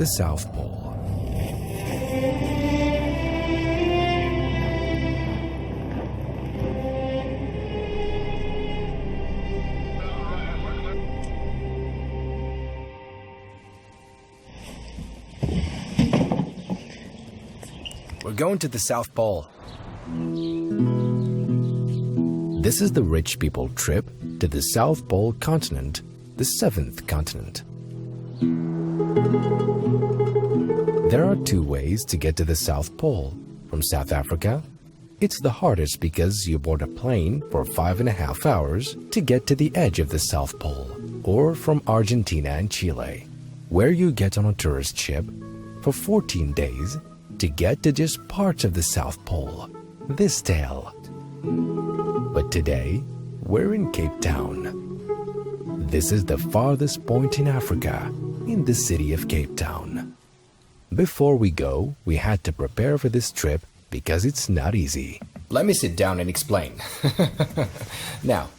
the South Pole. We're going to the South Pole. This is the rich people trip to the South Pole continent, the seventh continent. There are two ways to get to the South Pole. From South Africa, it's the hardest because you board a plane for 5.5 hours to get to the edge of the South Pole, or from Argentina and Chile, where you get on a tourist ship for 14 days to get to just parts of the South Pole, this tale. But today, we're in Cape Town. This is the farthest point in Africa, in the city of Cape Town. Before we go, we had to prepare for this trip because it's not easy. Let me sit down and explain. Now,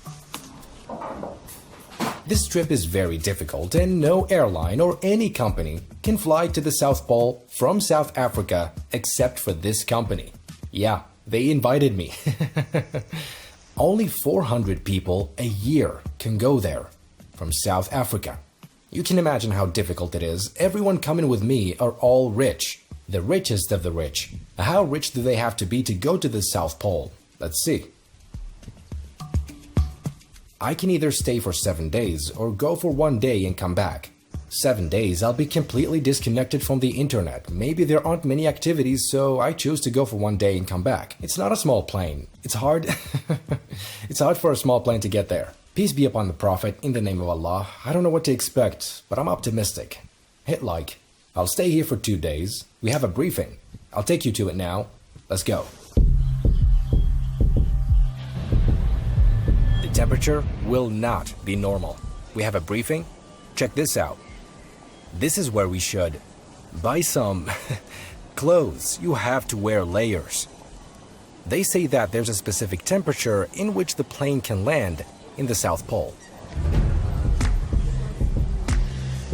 this trip is very difficult and no airline or any company can fly to the South Pole from South Africa except for this company. Yeah, they invited me. Only 400 people a year can go there from South Africa. You can imagine how difficult it is. Everyone coming with me are all rich, the richest of the rich. How rich do they have to be to go to the South Pole? Let's see. I can either stay for 7 days or go for 1 day and come back. 7 days, I'll be completely disconnected from the internet. Maybe there aren't many activities, so I choose to go for 1 day and come back. It's not a small plane. It's hard. It's hard for a small plane to get there. Peace be upon the Prophet, in the name of Allah. I don't know what to expect, but I'm optimistic. Hit like. I'll stay here for 2 days. We have a briefing. I'll take you to it now. Let's go. The temperature will not be normal. We have a briefing. Check this out. This is where we should buy some clothes. You have to wear layers. They say that there's a specific temperature in which the plane can land in the South Pole.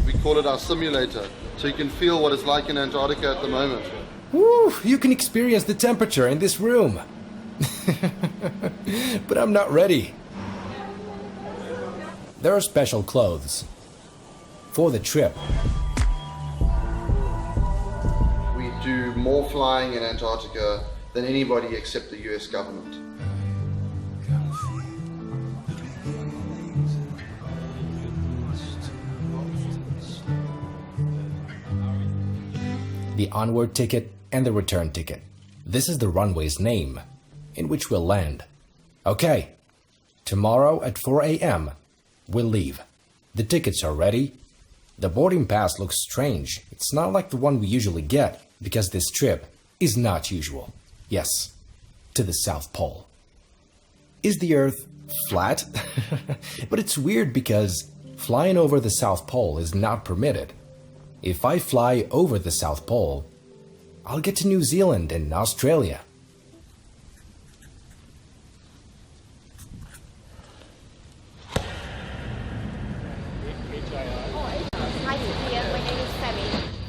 We call it our simulator, so you can feel what it's like in Antarctica at the moment. Woo! You can experience the temperature in this room. But I'm not ready. There are special clothes for the trip. We do more flying in Antarctica than anybody except the US government. The onward ticket and the return ticket. This is the runway's name, in which we'll land. Okay, tomorrow at 4 a.m., we'll leave. The tickets are ready. The boarding pass looks strange. It's not like the one we usually get, because this trip is not usual. Yes, to the South Pole. Is the Earth flat? But it's weird because flying over the South Pole is not permitted. If I fly over the South Pole, I'll get to New Zealand and Australia.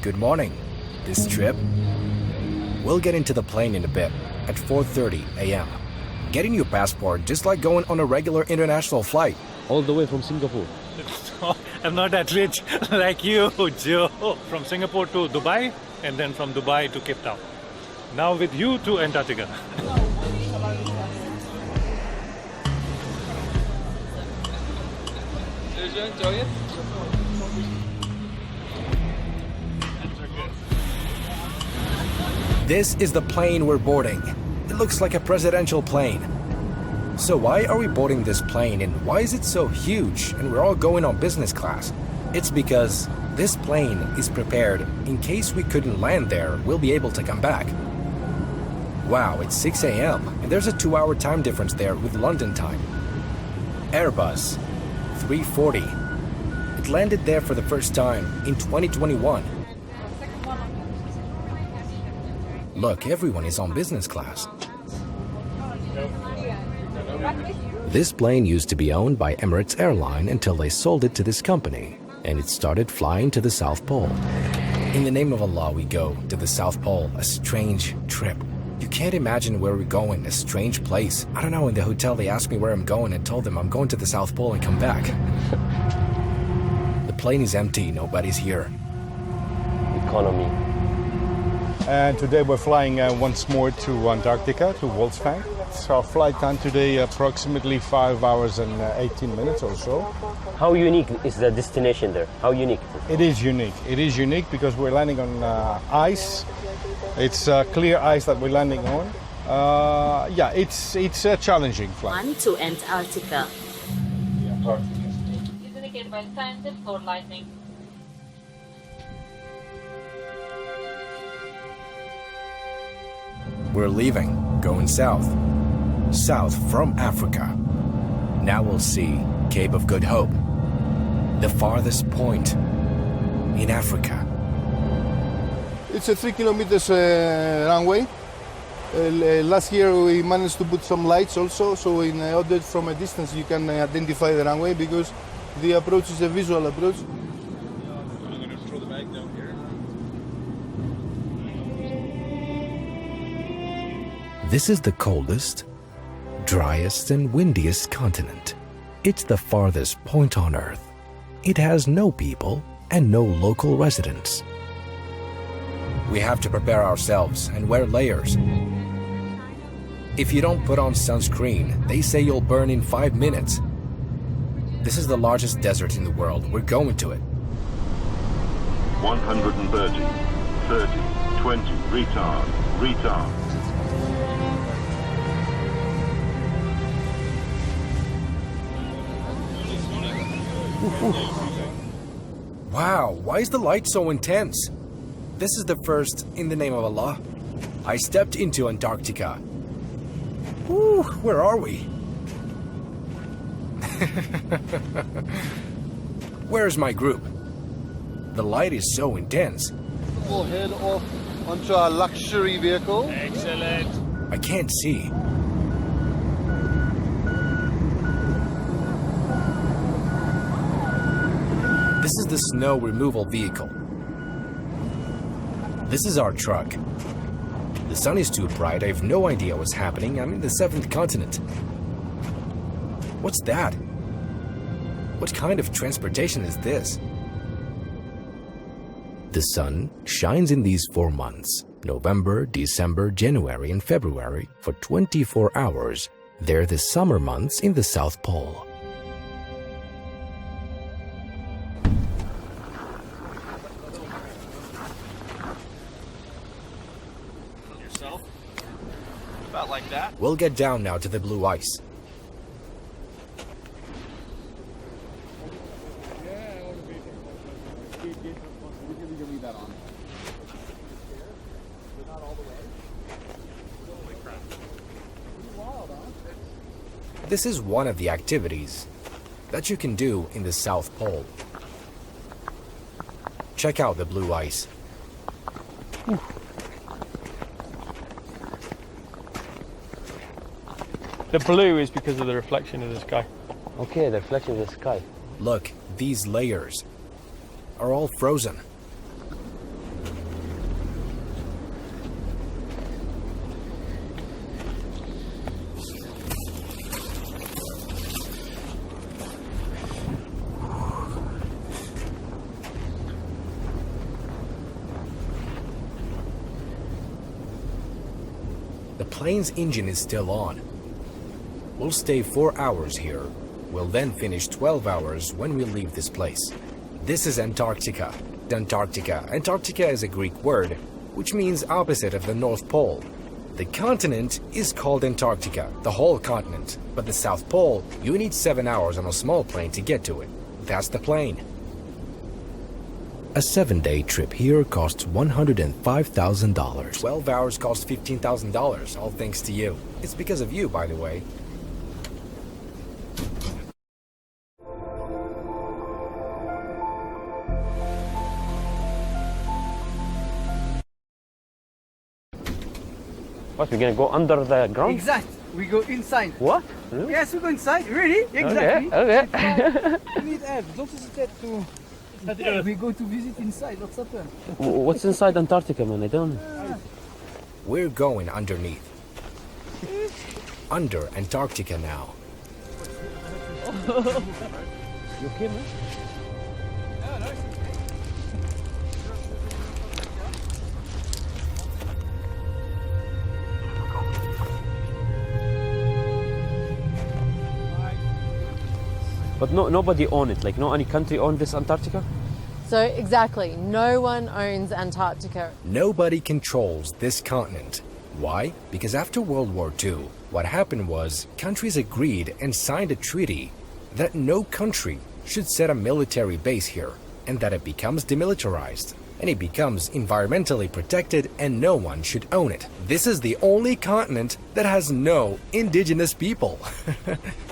Good morning. This trip, we'll get into the plane in a bit at 4:30 a.m. Getting your passport just like going on a regular international flight. All the way from Singapore. I'm not that rich like you, Joe. From Singapore to Dubai, and then from Dubai to Cape Town. Now with you to Antarctica. Did you enjoy it? This is the plane we're boarding. It looks like a presidential plane. So why are we boarding this plane and why is it so huge and we're all going on business class? It's because this plane is prepared in case we couldn't land there, we'll be able to come back. Wow, it's 6 a.m. and there's a 2-hour time difference there with London time. Airbus A340. It landed there for the first time in 2021. Look, everyone is on business class. This plane used to be owned by Emirates Airline until they sold it to this company, and it started flying to the South Pole. In the name of Allah, we go to the South Pole, a strange trip. You can't imagine where we're going, a strange place. I don't know, in the hotel they asked me where I'm going and told them I'm going to the South Pole and come back. The plane is empty, nobody's here. Economy. And today we're flying once more to Antarctica, to Fang. So our flight time today approximately 5 hours and 18 minutes or so. How unique is the destination there? How unique? It is unique. It is unique because we're landing on ice. It's clear ice that we're landing on. Yeah, it's a challenging flight. On to Antarctica. Is indicated by signs and floor lightning. We're leaving, going south. South from Africa. Now we'll see Cape of Good Hope, the farthest point in Africa. It's a 3 kilometers runway. Last year we managed to put some lights also, so in order from a distance you can identify the runway, because the approach is a visual approach. I'm going to throw the bag down here. This is the coldest, driest and windiest continent. It's the farthest point on Earth. It has no people and no local residents. We have to prepare ourselves and wear layers. If you don't put on sunscreen, they say you'll burn in 5 minutes. This is the largest desert in the world. We're going to it. 130, 30, 20, retard, retard. Wow, why is the light so intense? This is the first, in the name of Allah. I stepped into Antarctica. Whew, where are we? Where's my group? The light is so intense. We'll head off onto our luxury vehicle. Excellent. I can't see. This is the snow removal vehicle. This is our truck. The sun is too bright, I have no idea what's happening. I'm in the 7th continent. What's that? What kind of transportation is this? The sun shines in these 4 months, November, December, January, and February, for 24 hours. They're the summer months in the South Pole. About like that. We'll get down now to the blue ice. This is one of the activities that you can do in the South Pole. Check out the blue ice. The blue is because of the reflection of the sky. Okay, the reflection of the sky. Look, these layers are all frozen. The plane's engine is still on. We'll stay 4 hours here. We'll then finish 12 hours when we leave this place. This is Antarctica. Antarctica. Antarctica is a Greek word, which means opposite of the North Pole. The continent is called Antarctica, the whole continent. But the South Pole, you need 7 hours on a small plane to get to it. That's the plane. A 7-day trip here costs $105,000. 12 hours cost $15,000, all thanks to you. It's because of you, by the way. What, we're gonna go under the ground? Exact. We go inside. What? Really? Yes, we go inside. Really? Exactly. Okay. We need air. Don't hesitate to We go to visit inside. What's happened? What's inside Antarctica, man? I don't. We're going underneath. Under Antarctica now. You okay, man? But nobody own it. Like, no any country own this Antarctica. So exactly, no one owns Antarctica. Nobody controls this continent. Why? Because after World War II, what happened was countries agreed and signed a treaty that no country should set a military base here, and that it becomes demilitarized, and it becomes environmentally protected, and no one should own it. This is the only continent that has no indigenous people.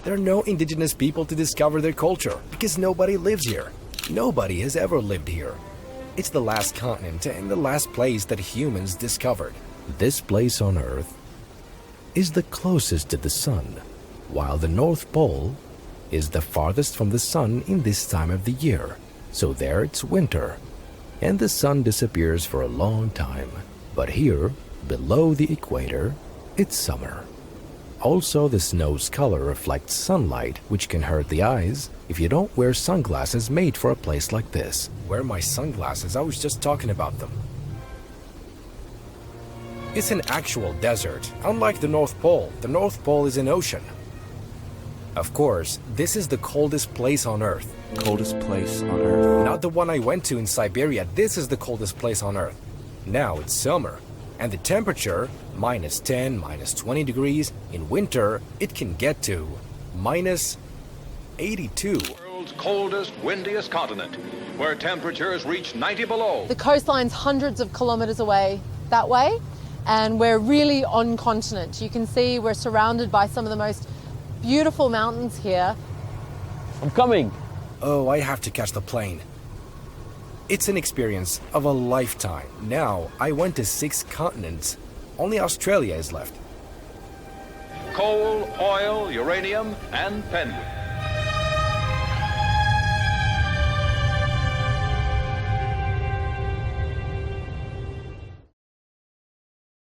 There are no indigenous people to discover their culture, because nobody lives here. Nobody has ever lived here. It's the last continent and the last place that humans discovered. This place on Earth is the closest to the sun, while the North Pole is the farthest from the sun in this time of the year. So there it's winter, and the sun disappears for a long time. But here, below the equator, it's summer. Also, the snow's color reflects sunlight, which can hurt the eyes if you don't wear sunglasses made for a place like this. Wear my sunglasses, I was just talking about them. It's an actual desert. Unlike the North Pole is an ocean. Of course, this is the coldest place on Earth. Coldest place on Earth. Not the one I went to in Siberia. This is the coldest place on Earth. Now it's summer, and the temperature, minus 10, minus 20 degrees. In winter, it can get to minus 82. World's coldest, windiest continent, where temperatures reach 90 below. The coastline's hundreds of kilometers away that way, and we're really on continent. You can see we're surrounded by some of the most beautiful mountains here. I'm coming. Oh, I have to catch the plane. It's an experience of a lifetime. Now, I went to 6 continents. Only Australia is left. Coal, oil, uranium, and penguins.